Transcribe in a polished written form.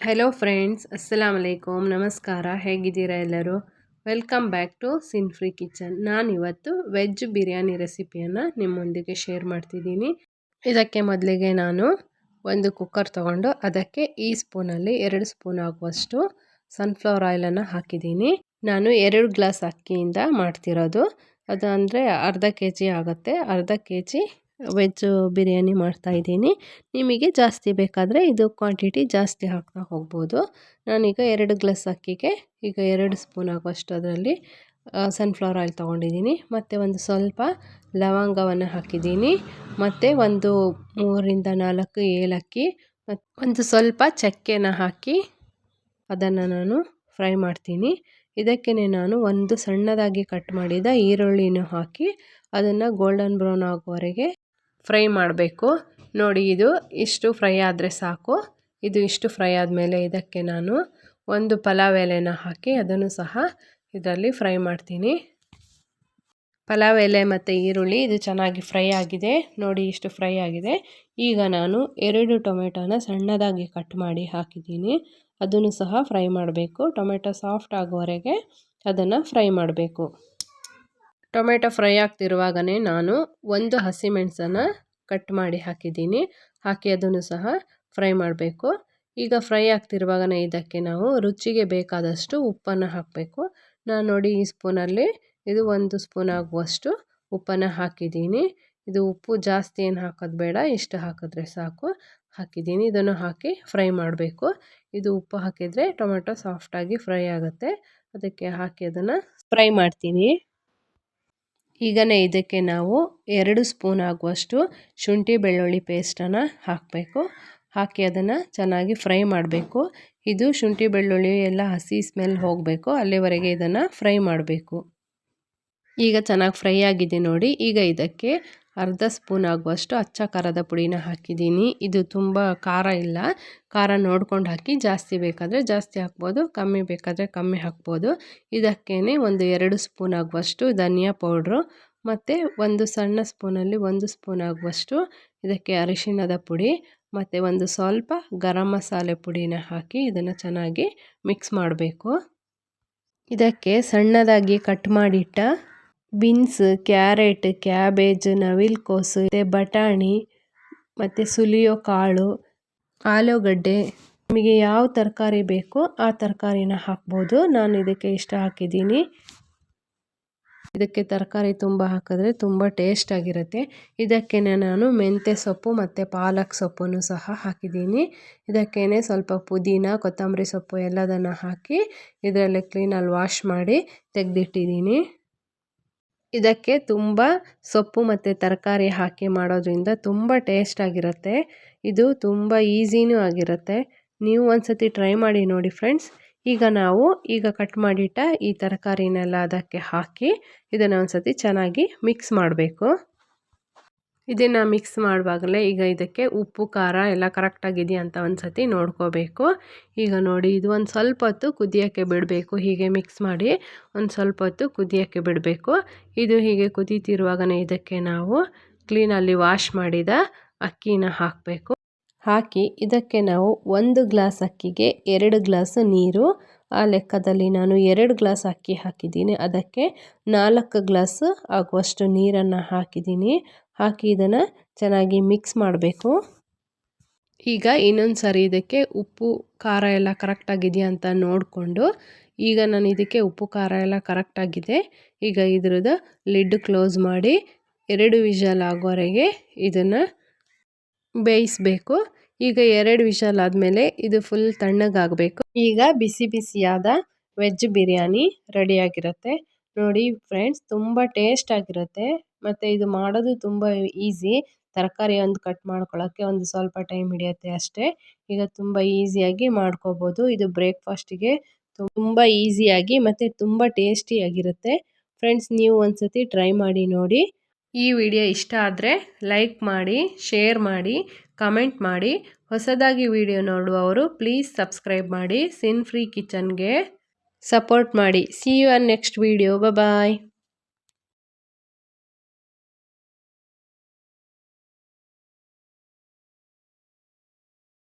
Hello friends, ಅಸ್ಸಲಾಮ್ ಅಲೈಕುಮ್, ನಮಸ್ಕಾರ. ಹೇಗಿದ್ದೀರಾ ಎಲ್ಲರೂ? Welcome back to sin free kitchen. ನಾನಿವತ್ತು ವೆಜ್ ಬಿರಿಯಾನಿ ರೆಸಿಪಿಯನ್ನು ನಿಮ್ಮೊಂದಿಗೆ ಶೇರ್ ಮಾಡ್ತಿದ್ದೀನಿ. ಇದಕ್ಕೆ ಮೊದಲಿಗೆ ನಾನು ಒಂದು ಕುಕ್ಕರ್ ತೊಗೊಂಡು ಅದಕ್ಕೆ ಈ ಸ್ಪೂನಲ್ಲಿ 2 ಸ್ಪೂನ್ ಆಗುವಷ್ಟು ಸನ್ಫ್ಲವರ್ ಆಯಿಲನ್ನು ಹಾಕಿದ್ದೀನಿ. ನಾನು 2 ಗ್ಲಾಸ್ ಅಕ್ಕಿಯಿಂದ ಮಾಡ್ತಿರೋದು. ಅದು ಅಂದರೆ ಅರ್ಧ ಕೆ ಜಿ ಆಗುತ್ತೆ. ಅರ್ಧ ಕೆ ಜಿ ವೆಜ್ ಬಿರಿಯಾನಿ ಮಾಡ್ತಾಯಿದ್ದೀನಿ. ನಿಮಗೆ ಜಾಸ್ತಿ ಬೇಕಾದರೆ ಇದು ಕ್ವಾಂಟಿಟಿ ಜಾಸ್ತಿ ಹಾಕ್ತಾ ಹೋಗ್ಬೋದು. ನಾನೀಗ 2 ಗ್ಲಾಸ್ ಅಕ್ಕಿಗೆ ಈಗ 2 ಸ್ಪೂನ್ ಆಗುವಷ್ಟು ಅದರಲ್ಲಿ ಸನ್ಫ್ಲವರ್ ಆಯಿಲ್ ತೊಗೊಂಡಿದ್ದೀನಿ. ಮತ್ತು ಒಂದು ಸ್ವಲ್ಪ ಲವಂಗವನ್ನು ಹಾಕಿದ್ದೀನಿ. ಮತ್ತು ಒಂದು 3 ರಿಂದ 4 ಏಲಕ್ಕಿ ಮತ್ತು ಒಂದು ಸ್ವಲ್ಪ ಚಕ್ಕೆನ ಹಾಕಿ ಅದನ್ನು ನಾನು ಫ್ರೈ ಮಾಡ್ತೀನಿ. ಇದಕ್ಕೆ ನಾನು ಒಂದು ಸಣ್ಣದಾಗಿ ಕಟ್ ಮಾಡಿದ ಈರುಳ್ಳಿನೂ ಹಾಕಿ ಅದನ್ನು ಗೋಲ್ಡನ್ ಬ್ರೌನ್ ಆಗುವವರೆಗೆ ಫ್ರೈ ಮಾಡಬೇಕು. ನೋಡಿ, ಇದು ಇಷ್ಟು ಫ್ರೈ ಆದರೆ ಸಾಕು. ಇದು ಇಷ್ಟು ಫ್ರೈ ಆದಮೇಲೆ ಇದಕ್ಕೆ ನಾನು ಒಂದು ಪಲಾವ್ ಎಲೆನ ಹಾಕಿ ಅದನ್ನು ಸಹ ಇದರಲ್ಲಿ ಫ್ರೈ ಮಾಡ್ತೀನಿ. ಪಲಾವ್ ಎಲೆ ಮತ್ತು ಈರುಳ್ಳಿ ಇದು ಚೆನ್ನಾಗಿ ಫ್ರೈ ಆಗಿದೆ. ನೋಡಿ, ಇಷ್ಟು ಫ್ರೈ ಆಗಿದೆ. ಈಗ ನಾನು 2 ಟೊಮೆಟೊನ ಸಣ್ಣದಾಗಿ ಕಟ್ ಮಾಡಿ ಹಾಕಿದ್ದೀನಿ. ಅದನ್ನು ಸಹ ಫ್ರೈ ಮಾಡಬೇಕು. ಟೊಮೆಟೊ ಸಾಫ್ಟ್ ಆಗುವವರೆಗೆ ಅದನ್ನು ಫ್ರೈ ಮಾಡಬೇಕು. ಟೊಮೆಟೊ ಫ್ರೈ ಆಗ್ತಿರುವಾಗಲೇ ನಾನು ಒಂದು ಹಸಿಮೆಣಸನ್ನು ಕಟ್ ಮಾಡಿ ಹಾಕಿದ್ದೀನಿ. ಹಾಕಿ ಅದನ್ನು ಸಹ ಫ್ರೈ ಮಾಡಬೇಕು. ಈಗ ಫ್ರೈ ಆಗ್ತಿರುವಾಗಲೇ ಇದಕ್ಕೆ ನಾವು ರುಚಿಗೆ ಬೇಕಾದಷ್ಟು ಉಪ್ಪನ್ನು ಹಾಕಬೇಕು. ನಾನು ನೋಡಿ ಈ ಸ್ಪೂನಲ್ಲಿ ಇದು 1 ಸ್ಪೂನ್ ಆಗುವಷ್ಟು ಉಪ್ಪನ್ನು ಹಾಕಿದ್ದೀನಿ. ಇದು ಉಪ್ಪು ಜಾಸ್ತಿ ಏನು ಹಾಕೋದು ಬೇಡ, ಇಷ್ಟು ಹಾಕಿದ್ರೆ ಸಾಕು. ಹಾಕಿದ್ದೀನಿ. ಇದನ್ನು ಹಾಕಿ ಫ್ರೈ ಮಾಡಬೇಕು. ಇದು ಉಪ್ಪು ಹಾಕಿದರೆ ಟೊಮೆಟೊ ಸಾಫ್ಟಾಗಿ ಫ್ರೈ ಆಗುತ್ತೆ. ಅದಕ್ಕೆ ಹಾಕಿ ಅದನ್ನು ಫ್ರೈ ಮಾಡ್ತೀನಿ. ಈಗನೇ ಇದಕ್ಕೆ ನಾವು 2 ಸ್ಪೂನ್ ಆಗುವಷ್ಟು ಶುಂಠಿ ಬೆಳ್ಳುಳ್ಳಿ ಪೇಸ್ಟನ್ನು ಹಾಕಬೇಕು. ಹಾಕಿ ಅದನ್ನು ಚೆನ್ನಾಗಿ ಫ್ರೈ ಮಾಡಬೇಕು. ಇದು ಶುಂಠಿ ಬೆಳ್ಳುಳ್ಳಿ ಎಲ್ಲ ಹಸಿ ಸ್ಮೆಲ್ ಹೋಗಬೇಕು, ಅಲ್ಲಿವರೆಗೆ ಇದನ್ನು ಫ್ರೈ ಮಾಡಬೇಕು. ಈಗ ಚೆನ್ನಾಗಿ ಫ್ರೈ ಆಗಿದೆ ನೋಡಿ. ಈಗ ಇದಕ್ಕೆ ಅರ್ಧ ಸ್ಪೂನ್ ಆಗುವಷ್ಟು ಅಚ್ಚ ಖಾರದ ಪುಡಿನ ಹಾಕಿದ್ದೀನಿ. ಇದು ತುಂಬ ಖಾರ ಇಲ್ಲ, ಖಾರ ನೋಡ್ಕೊಂಡು ಹಾಕಿ. ಜಾಸ್ತಿ ಬೇಕಾದರೆ ಜಾಸ್ತಿ ಹಾಕ್ಬೋದು, ಕಮ್ಮಿ ಬೇಕಾದರೆ ಕಮ್ಮಿ ಹಾಕ್ಬೋದು. ಇದಕ್ಕೇ ಒಂದು 2 ಸ್ಪೂನ್ ಆಗುವಷ್ಟು ಧನಿಯಾ ಪೌಡ್ರು ಮತ್ತು ಒಂದು ಸಣ್ಣ ಸ್ಪೂನಲ್ಲಿ 1 ಸ್ಪೂನ್ ಆಗುವಷ್ಟು ಇದಕ್ಕೆ ಅರಿಶಿಣದ ಪುಡಿ ಮತ್ತು ಒಂದು ಸ್ವಲ್ಪ ಗರಂ ಮಸಾಲೆ ಪುಡಿನ ಹಾಕಿ ಇದನ್ನು ಚೆನ್ನಾಗಿ ಮಿಕ್ಸ್ ಮಾಡಬೇಕು. ಇದಕ್ಕೆ ಸಣ್ಣದಾಗಿ ಕಟ್ ಮಾಡಿಟ್ಟ ಬೀನ್ಸ್, ಕ್ಯಾರೆಟ್, ಕ್ಯಾಬೇಜ್, ನವಿಲುಕೋಸು, ಬಟಾಣಿ ಮತ್ತು ಸುಲಿಯೋ ಕಾಳು, ಆಲೂಗಡ್ಡೆ, ನಿಮಗೆ ಯಾವ ತರಕಾರಿ ಬೇಕೋ ಆ ತರಕಾರಿನ ಹಾಕ್ಬೋದು. ನಾನು ಇದಕ್ಕೆ ಇಷ್ಟ ಹಾಕಿದ್ದೀನಿ. ಇದಕ್ಕೆ ತರಕಾರಿ ತುಂಬ ಹಾಕಿದ್ರೆ ತುಂಬ ಟೇಸ್ಟಾಗಿರುತ್ತೆ. ಇದಕ್ಕೆ ನಾನು ಮೆಂತ್ಯ ಸೊಪ್ಪು ಮತ್ತು ಪಾಲಕ್ ಸೊಪ್ಪನ್ನು ಸಹ ಹಾಕಿದ್ದೀನಿ. ಇದಕ್ಕೇ ಸ್ವಲ್ಪ ಪುದೀನ, ಕೊತ್ತಂಬರಿ ಸೊಪ್ಪು ಎಲ್ಲದನ್ನು ಹಾಕಿ ಇದರಲ್ಲಿ ಕ್ಲೀನಲ್ಲಿ ವಾಶ್ ಮಾಡಿ ತೆಗೆದಿಟ್ಟಿದ್ದೀನಿ. ಇದಕ್ಕೆ ತುಂಬ ಸೊಪ್ಪು ಮತ್ತು ತರಕಾರಿ ಹಾಕಿ ಮಾಡೋದ್ರಿಂದ ತುಂಬ ಟೇಸ್ಟಾಗಿರುತ್ತೆ. ಇದು ತುಂಬ ಈಸಿನೂ ಆಗಿರುತ್ತೆ. ನೀವು ಒಂದ್ಸತಿ ಟ್ರೈ ಮಾಡಿ ನೋಡಿ ಫ್ರೆಂಡ್ಸ್. ಈಗ ಕಟ್ ಮಾಡಿಟ್ಟ ಈ ತರಕಾರಿನೆಲ್ಲ ಅದಕ್ಕೆ ಹಾಕಿ ಇದನ್ನು ಒಂದ್ಸತಿ ಚೆನ್ನಾಗಿ ಮಿಕ್ಸ್ ಮಾಡಬೇಕು. ಇದನ್ನು ಮಿಕ್ಸ್ ಮಾಡುವಾಗಲೇ ಈಗ ಇದಕ್ಕೆ ಉಪ್ಪು ಖಾರ ಎಲ್ಲ ಕರೆಕ್ಟಾಗಿದೆಯಾ ಅಂತ ಒಂದ್ಸತಿ ನೋಡ್ಕೋಬೇಕು. ಈಗ ನೋಡಿ, ಇದು ಒಂದು ಸ್ವಲ್ಪ ಹೊತ್ತು ಕುದಿಯೋಕ್ಕೆ ಬಿಡಬೇಕು. ಹೀಗೆ ಮಿಕ್ಸ್ ಮಾಡಿ ಒಂದು ಸ್ವಲ್ಪ ಹೊತ್ತು ಕುದಿಯೋಕ್ಕೆ ಬಿಡಬೇಕು. ಇದು ಹೀಗೆ ಕುದೀತಿರುವಾಗಲೇ ಇದಕ್ಕೆ ನಾವು ಕ್ಲೀನಲ್ಲಿ ವಾಶ್ ಮಾಡಿದ ಅಕ್ಕಿನ ಹಾಕಬೇಕು. ಹಾಕಿ ಇದಕ್ಕೆ ನಾವು 1 ಗ್ಲಾಸ್ ಅಕ್ಕಿಗೆ 2 ಗ್ಲಾಸ್ ನೀರು, ಆ ಲೆಕ್ಕದಲ್ಲಿ ನಾನು 2 ಗ್ಲಾಸ್ ಅಕ್ಕಿ ಹಾಕಿದ್ದೀನಿ. ಅದಕ್ಕೆ 4 ಗ್ಲಾಸ್ ಆಗುವಷ್ಟು ನೀರನ್ನು ಹಾಕಿದ್ದೀನಿ. ಹಾಕಿ ಇದನ್ನು ಚೆನ್ನಾಗಿ ಮಿಕ್ಸ್ ಮಾಡಬೇಕು. ಈಗ ಇನ್ನೊಂದು ಸರಿ ಇದಕ್ಕೆ ಉಪ್ಪು ಖಾರ ಎಲ್ಲ ಕರೆಕ್ಟಾಗಿದೆಯಾ ಅಂತ ನೋಡಿಕೊಂಡು, ಈಗ ನಾನು ಇದಕ್ಕೆ ಉಪ್ಪು ಖಾರ ಎಲ್ಲ ಕರೆಕ್ಟಾಗಿದೆ. ಈಗ ಇದ್ರದ್ದು ಲಿಡ್ ಕ್ಲೋಸ್ ಮಾಡಿ 2 ವಿಷಲ್ ಆಗೋವರೆಗೆ ಇದನ್ನು ಬೇಯಿಸಬೇಕು. ಈಗ 2 ವಿಷಲ್ ಆದಮೇಲೆ ಇದು ಫುಲ್ ತಣ್ಣಗಾಗಬೇಕು. ಈಗ ಬಿಸಿ ಬಿಸಿಯಾದ ವೆಜ್ ಬಿರಿಯಾನಿ ರೆಡಿಯಾಗಿರುತ್ತೆ. ನೋಡಿ ಫ್ರೆಂಡ್ಸ್, ತುಂಬ ಟೇಸ್ಟ್ ಆಗಿರುತ್ತೆ ಮತ್ತು ಇದು ಮಾಡೋದು ತುಂಬ ಈಸಿ. ತರಕಾರಿ ಒಂದು ಕಟ್ ಮಾಡ್ಕೊಳ್ಳೋಕ್ಕೆ ಒಂದು ಸ್ವಲ್ಪ ಟೈಮ್ ಹಿಡಿಯುತ್ತೆ ಅಷ್ಟೇ. ಈಗ ತುಂಬ ಈಸಿಯಾಗಿ ಮಾಡ್ಕೋಬೋದು. ಇದು ಬ್ರೇಕ್ಫಾಸ್ಟಿಗೆ ತುಂಬ ಈಸಿಯಾಗಿ ಮತ್ತು ತುಂಬ ಟೇಸ್ಟಿಯಾಗಿರುತ್ತೆ. ಫ್ರೆಂಡ್ಸ್, ನೀವು ಒಂದ್ಸತಿ ಟ್ರೈ ಮಾಡಿ ನೋಡಿ. ಈ ವಿಡಿಯೋ ಇಷ್ಟ ಆದರೆ ಲೈಕ್ ಮಾಡಿ, ಶೇರ್ ಮಾಡಿ, ಕಮೆಂಟ್ ಮಾಡಿ. ಹೊಸದಾಗಿ ವಿಡಿಯೋ ನೋಡುವವರು ಪ್ಲೀಸ್ ಸಬ್ಸ್ಕ್ರೈಬ್ ಮಾಡಿ. ಸಿನ್ ಫ್ರೀ ಕಿಚನ್ಗೆ ಸಪೋರ್ಟ್ ಮಾಡಿ. See you on next video. Bye.